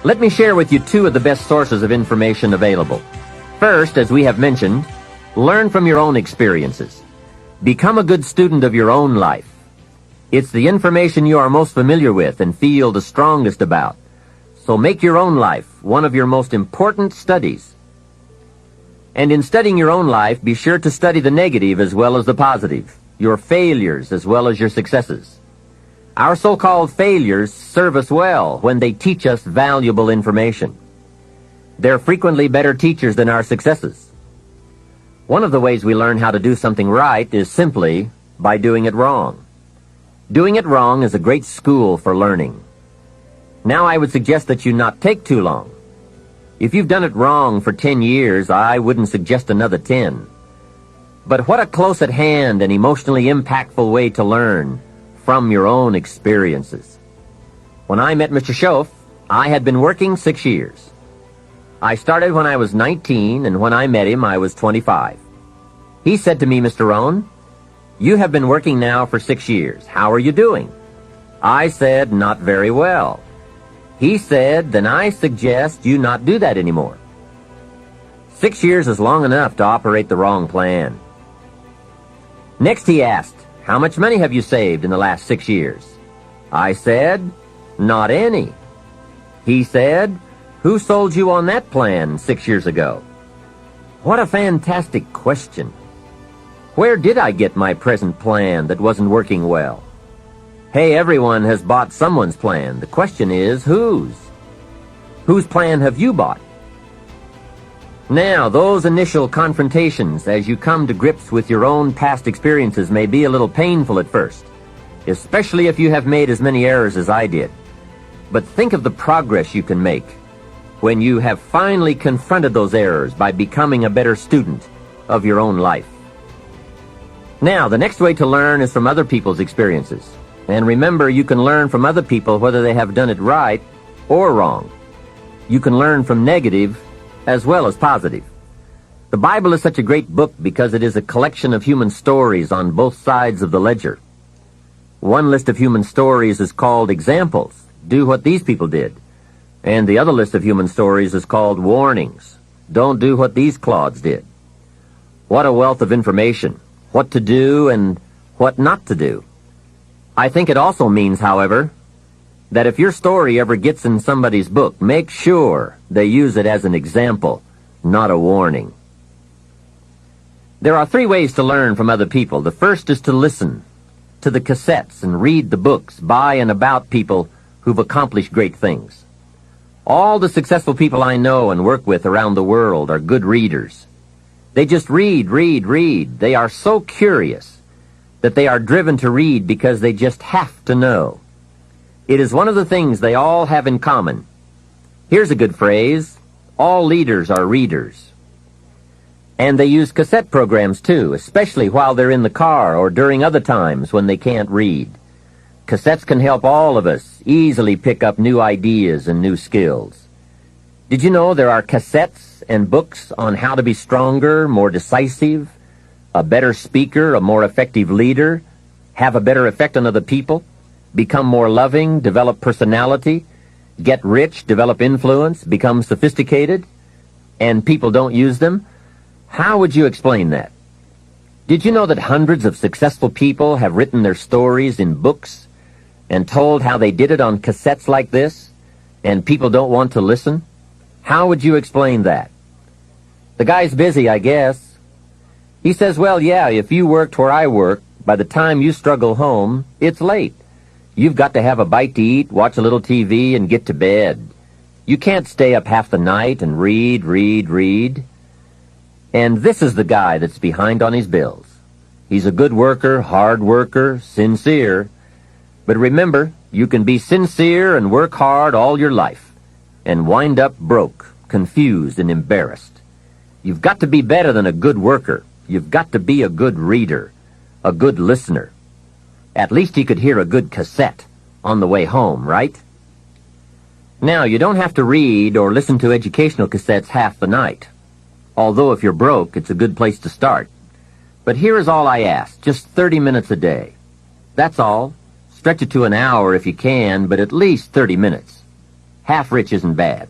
Let me share with you two of the best sources of information available. First, as we have mentioned, learn from your own experiences. Become a good student of your own life. It's the information you are most familiar with and feel the strongest about. So make your own life one of your most important studies. And in studying your own life, be sure to study the negative as well as the positive, your failures as well as your successes. Our so-called failures serve us well when they teach us valuable information. They're frequently better teachers than our successes. One of the ways we learn how to do something right is simply by doing it wrong. Doing it wrong is a great school for learning. Now I would suggest that you not take too long. If you've done it wrong for 10 years, I wouldn't suggest another 10. But what a close at hand and emotionally impactful way to learn from your own experiences. When I met Mr. Schoaf, I had been working 6 years. I started when I was 19, and when I met him, I was 25. He said to me, "Mr. Rohn, you have been working now for 6 years. How are you doing?" I said, "Not very well." He said, "Then I suggest you not do that anymore." 6 years is long enough to operate the wrong plan. Next he asked, "How much money have you saved in the last 6 years?" I said, "Not any." He said, "Who sold you on that plan 6 years ago?" What a fantastic question. Where did I get my present plan that wasn't working well? Hey, everyone has bought someone's plan. The question is, whose? Whose plan have you bought? Now, those initial confrontations as you come to grips with your own past experiences may be a little painful at first, especially if you have made as many errors as I did. But think of the progress you can make when you have finally confronted those errors by becoming a better student of your own life. Now, the next way to learn is from other people's experiences. And remember, you can learn from other people whether they have done it right or wrong. You can learn from negative as well as positive. The Bible is such a great book because it is a collection of human stories on both sides of the ledger. One list of human stories is called examples. Do what these people did. And the other list of human stories is called warnings. Don't do what these clods did. What a wealth of information. What to do and what not to do. I think it also means, however, that if your story ever gets in somebody's book, make sure they use it as an example, not a warning. There are 3 ways to learn from other people. The first is to listen to the cassettes and read the books by and about people who've accomplished great things. All the successful people I know and work with around the world are good readers. They just read. They are so curious that they are driven to read because they just have to know. It is one of the things they all have in common. Here's a good phrase: all leaders are readers. And they use cassette programs too, especially while they're in the car or during other times when they can't read. Cassettes can help all of us easily pick up new ideas and new skills. Did you know there are cassettes and books on how to be stronger, more decisive, a better speaker, a more effective leader, have a better effect on other people, become more loving, develop personality, get rich, develop influence, become sophisticated, and people don't use them? How would you explain that? Did you know that hundreds of successful people have written their stories in books and told how they did it on cassettes like this, and people don't want to listen? How would you explain that? The guy's busy, I guess. He says, well, yeah, if you worked where I work, by the time you struggle home, it's late. You've got to have a bite to eat, watch a little TV, and get to bed. You can't stay up half the night and read. And this is the guy that's behind on his bills. He's a good worker, hard worker, sincere. But remember, you can be sincere and work hard all your life and wind up broke, confused, and embarrassed. You've got to be better than a good worker. You've got to be a good reader, a good listener. At least he could hear a good cassette on the way home, right? Now, you don't have to read or listen to educational cassettes half the night. Although if you're broke, it's a good place to start. But here is all I ask, just 30 minutes a day. That's all. Stretch it to an hour if you can, but at least 30 minutes. Half rich isn't bad.